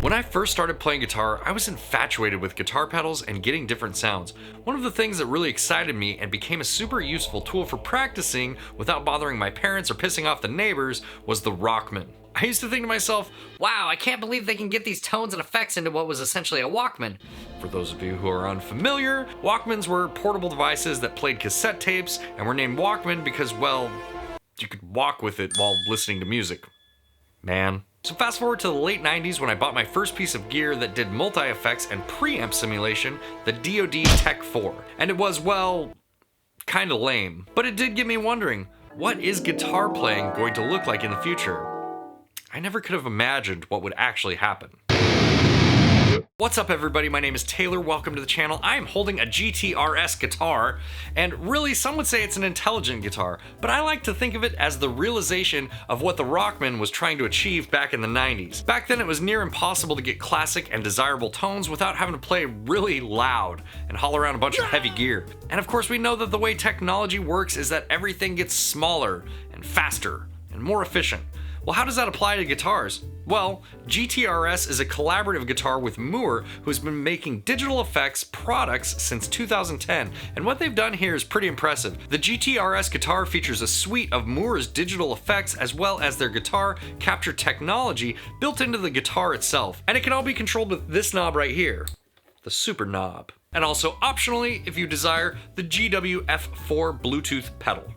When I first started playing guitar, I was infatuated with guitar pedals and getting different sounds. One of the things that really excited me and became a super useful tool for practicing without bothering my parents or pissing off the neighbors was the Rockman. I used to think to myself, wow, I can't believe they can get these tones and effects into what was essentially a Walkman. For those of you who are unfamiliar, Walkmans were portable devices that played cassette tapes and were named Walkman because, well, you could walk with it while listening to music. Man. So fast forward to the late 90s when I bought my first piece of gear that did multi-effects and preamp simulation, the DoD Tech 4. And it was, well, kinda lame. But it did get me wondering, what is guitar playing going to look like in the future? I never could have imagined what would actually happen. What's up everybody, my name is Taylor, welcome to the channel. I am holding a GTRS guitar, and really some would say it's an intelligent guitar, but I like to think of it as the realization of what the Rockman was trying to achieve back in the 90s. Back then it was near impossible to get classic and desirable tones without having to play really loud and haul around a bunch of heavy gear. And of course we know that the way technology works is that everything gets smaller and faster and more efficient. Well, how does that apply to guitars? Well, GTRS is a collaborative guitar with Mooer, who's been making digital effects products since 2010, and what they've done here is pretty impressive. The GTRS guitar features a suite of Mooer's digital effects as well as their guitar capture technology built into the guitar itself, and it can all be controlled with this knob right here, the super knob. And also, optionally, if you desire, the GWF4 Bluetooth pedal.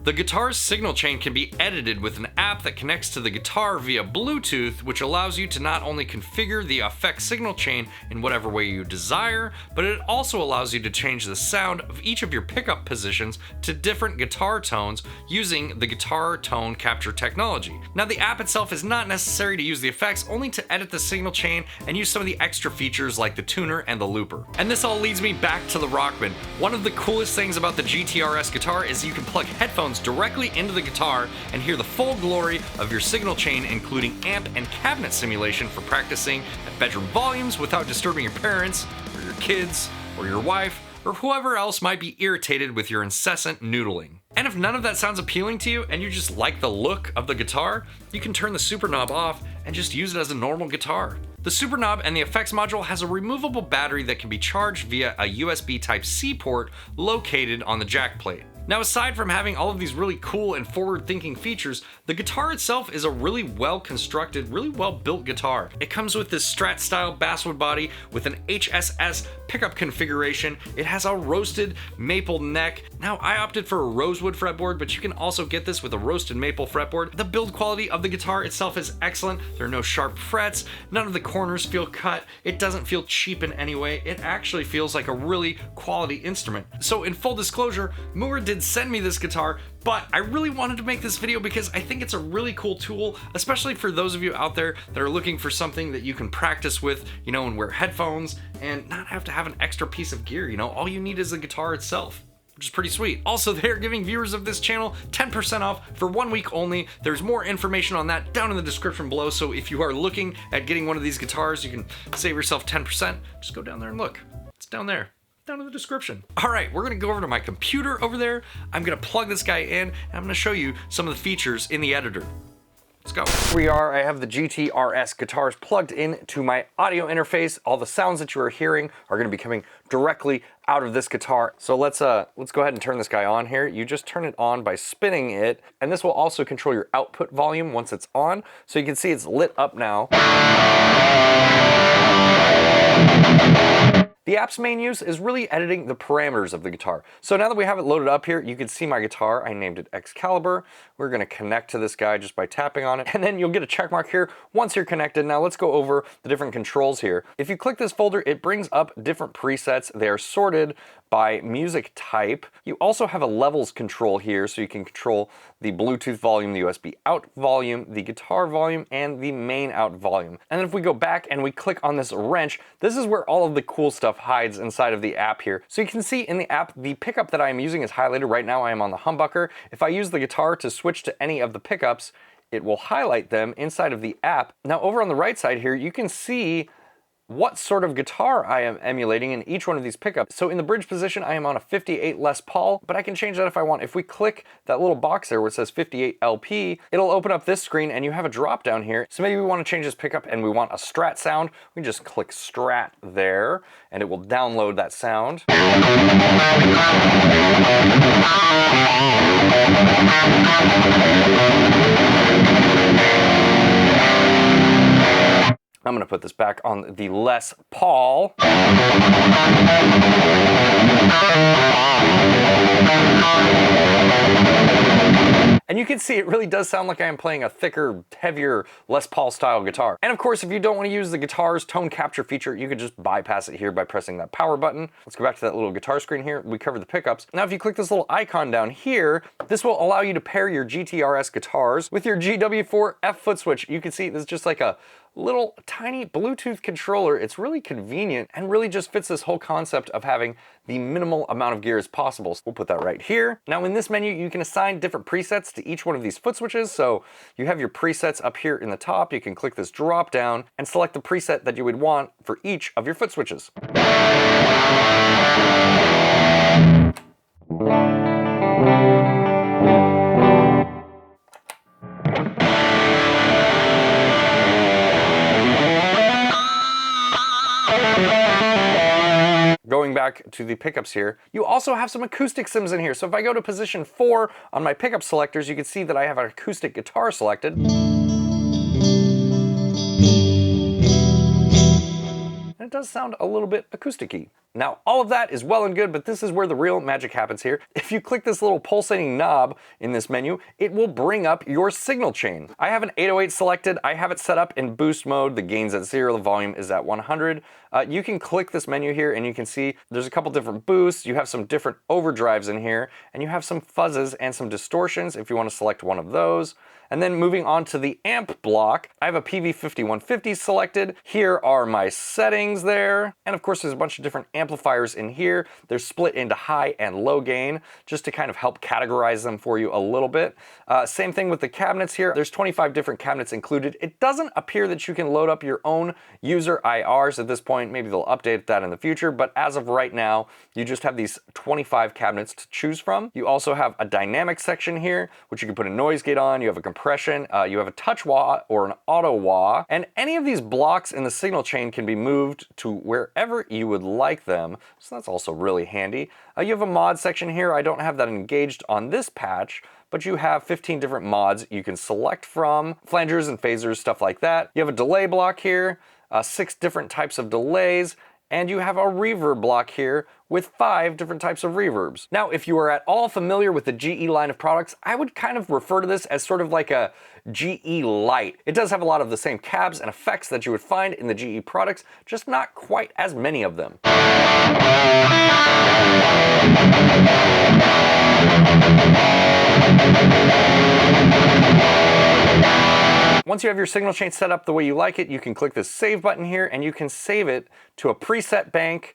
The guitar's signal chain can be edited with an app that connects to the guitar via Bluetooth, which allows you to not only configure the effect signal chain in whatever way you desire, but it also allows you to change the sound of each of your pickup positions to different guitar tones using the guitar tone capture technology. Now the app itself is not necessary to use the effects, only to edit the signal chain and use some of the extra features like the tuner and the looper. And this all leads me back to the Rockman. One of the coolest things about the GTRS guitar is you can plug headphones directly into the guitar and hear the full glory of your signal chain, including amp and cabinet simulation for practicing at bedroom volumes without disturbing your parents or your kids or your wife or whoever else might be irritated with your incessant noodling. And if none of that sounds appealing to you and you just like the look of the guitar, you can turn the super knob off and just use it as a normal guitar. The super knob and the effects module has a removable battery that can be charged via a USB Type-C port located on the jack plate. Now aside from having all of these really cool and forward-thinking features, the guitar itself is a really well-constructed, really well-built guitar. It comes with this Strat-style basswood body with an HSS pickup configuration. It has a roasted maple neck. Now I opted for a rosewood fretboard, but you can also get this with a roasted maple fretboard. The build quality of the guitar itself is excellent. There are no sharp frets, none of the corners feel cut, it doesn't feel cheap in any way. It actually feels like a really quality instrument. So in full disclosure, Mooer did send me this guitar, but I really wanted to make this video because I think it's a really cool tool, especially for those of you out there that are looking for something that you can practice with, you know, and wear headphones and not have to have an extra piece of gear, you know, all you need is the guitar itself, which is pretty sweet. Also, they're giving viewers of this channel 10% off for 1 week only. There's more information on that down in the description below, so if you are looking at getting one of these guitars, you can save yourself 10%. Just go down there and look. It's down there. Down in the description. All right, we're gonna go over to my computer over there. I'm gonna plug this guy in, and I'm gonna show you some of the features in the editor. Let's go. Here we are. I have the GTRS guitars plugged into my audio interface. All the sounds that you are hearing are gonna be coming directly out of this guitar. So let's go ahead and turn this guy on here. You just turn it on by spinning it, and this will also control your output volume once it's on. So you can see it's lit up now. The app's main use is really editing the parameters of the guitar. So now that we have it loaded up here, you can see my guitar. I named it 𝗦𝗫𝗶𝗁. We're gonna connect to this guy just by tapping on it, and then you'll get a check mark here once you're connected. Now let's go over the different controls here. If you click this folder, it brings up different presets. They are sorted by music type. You also have a levels control here, so you can control the Bluetooth volume, the USB out volume, the guitar volume, and the main out volume. And then if we go back and we click on this wrench, this is where all of the cool stuff hides inside of the app here. So you can see in the app, the pickup that I am using is highlighted. Right now I am on the humbucker. If I use the guitar to switch to any of the pickups, it will highlight them inside of the app. Now over on the right side here, you can see what sort of guitar I am emulating in each one of these pickups. So in the bridge position, I am on a 58 Les Paul, but I can change that if I want. If we click that little box there where it says 58 LP, it'll open up this screen and you have a drop down here. So maybe we want to change this pickup and we want a Strat sound. We can just click Strat there and it will download that sound. I'm going to put this back on the Les Paul. And you can see it really does sound like I am playing a thicker, heavier Les Paul style guitar. And of course, if you don't want to use the guitar's tone capture feature, you could just bypass it here by pressing that power button. Let's go back to that little guitar screen here. We covered the pickups. Now, if you click this little icon down here, this will allow you to pair your GTRS guitars with your GW4F foot switch. You can see this is just like a little tiny Bluetooth controller. It's really convenient and really just fits this whole concept of having the minimal amount of gear as possible. So we'll put that right here. Now in this menu, you can assign different presets to each one of these foot switches. So you have your presets up here in the top. You can click this drop down and select the preset that you would want for each of your foot switches. Going back to the pickups here, you also have some acoustic sims in here. So if I go to position 4 on my pickup selectors, you can see that I have an acoustic guitar selected. And it does sound a little bit acoustic-y. Now, all of that is well and good, but this is where the real magic happens here. If you click this little pulsating knob in this menu, it will bring up your signal chain. I have an 808 selected. I have it set up in boost mode. The gain's at 0, the volume is at 100. You can click this menu here and you can see there's a couple different boosts. You have some different overdrives in here, and you have some fuzzes and some distortions if you want to select one of those. And then moving on to the amp block, I have a PV5150 selected. Here are my settings there. And of course, there's a bunch of different amplifiers in here. They're split into high and low gain, just to kind of help categorize them for you a little bit. Same thing with the cabinets here. There's 25 different cabinets included. It doesn't appear that you can load up your own user IRs at this point. Maybe they'll update that in the future, but as of right now, you just have these 25 cabinets to choose from. You also have a dynamic section here, which you can put a noise gate on. You have a compression, you have a touch wah or an auto wah, and any of these blocks in the signal chain can be moved to wherever you would like them. So that's also really handy. You have a mod section here. I don't have that engaged on this patch, but you have 15 different mods you can select from, flangers and phasers, stuff like that. You have a delay block here, 6 different types of delays, and you have a reverb block here with 5 different types of reverbs. Now, if you are at all familiar with the GE line of products, I would kind of refer to this as sort of like a GE Lite. It does have a lot of the same cabs and effects that you would find in the GE products, just not quite as many of them. Once you have your signal chain set up the way you like it, you can click this save button here and you can save it to a preset bank.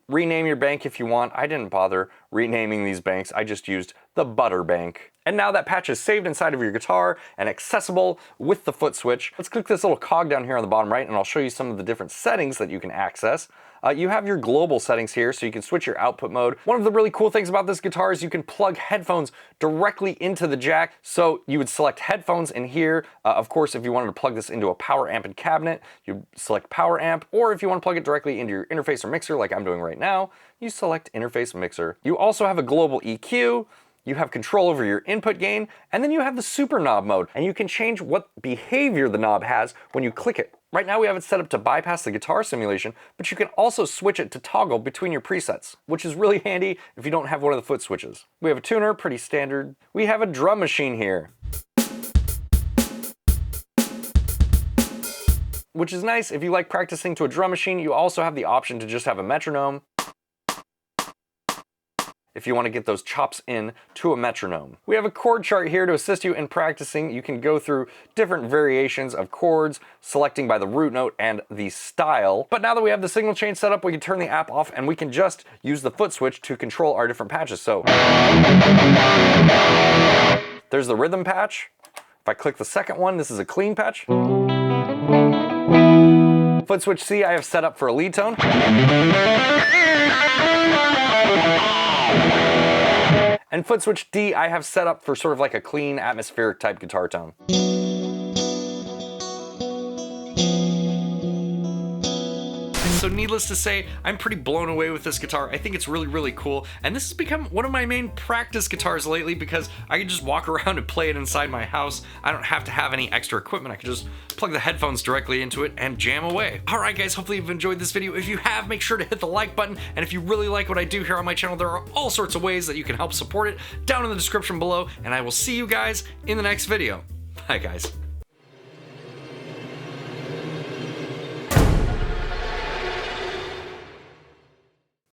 Rename your bank if you want. I didn't bother renaming these banks. I just used the butter bank. And now that patch is saved inside of your guitar and accessible with the foot switch. Let's click this little cog down here on the bottom right and I'll show you some of the different settings that you can access. You have your global settings here, so you can switch your output mode. One of the really cool things about this guitar is you can plug headphones directly into the jack. So you would select headphones in here. Of course, if you wanted to plug this into a power amp and cabinet, you select power amp, or if you want to plug it directly into your interface or mixer like I'm doing right now, you select interface mixer. You also have a global EQ. You have control over your input gain, and then you have the super knob mode, and you can change what behavior the knob has when you click it. Right now we have it set up to bypass the guitar simulation, but you can also switch it to toggle between your presets, which is really handy if you don't have one of the foot switches. We have a tuner, pretty standard. We have a drum machine here, which is nice. If you like practicing to a drum machine, you also have the option to just have a metronome if you want to get those chops in to a metronome. We have a chord chart here to assist you in practicing. You can go through different variations of chords, selecting by the root note and the style. But now that we have the signal chain set up, we can turn the app off and we can just use the foot switch to control our different patches. So there's the rhythm patch. If I click the second one, this is a clean patch. Foot switch C I have set up for a lead tone. And foot switch D I have set up for sort of like a clean atmospheric type guitar tone. So needless to say, I'm pretty blown away with this guitar. I think it's really, really cool. And this has become one of my main practice guitars lately because I can just walk around and play it inside my house. I don't have to have any extra equipment. I can just plug the headphones directly into it and jam away. All right, guys, hopefully you've enjoyed this video. If you have, make sure to hit the like button. And if you really like what I do here on my channel, there are all sorts of ways that you can help support it down in the description below. And I will see you guys in the next video. Bye, guys.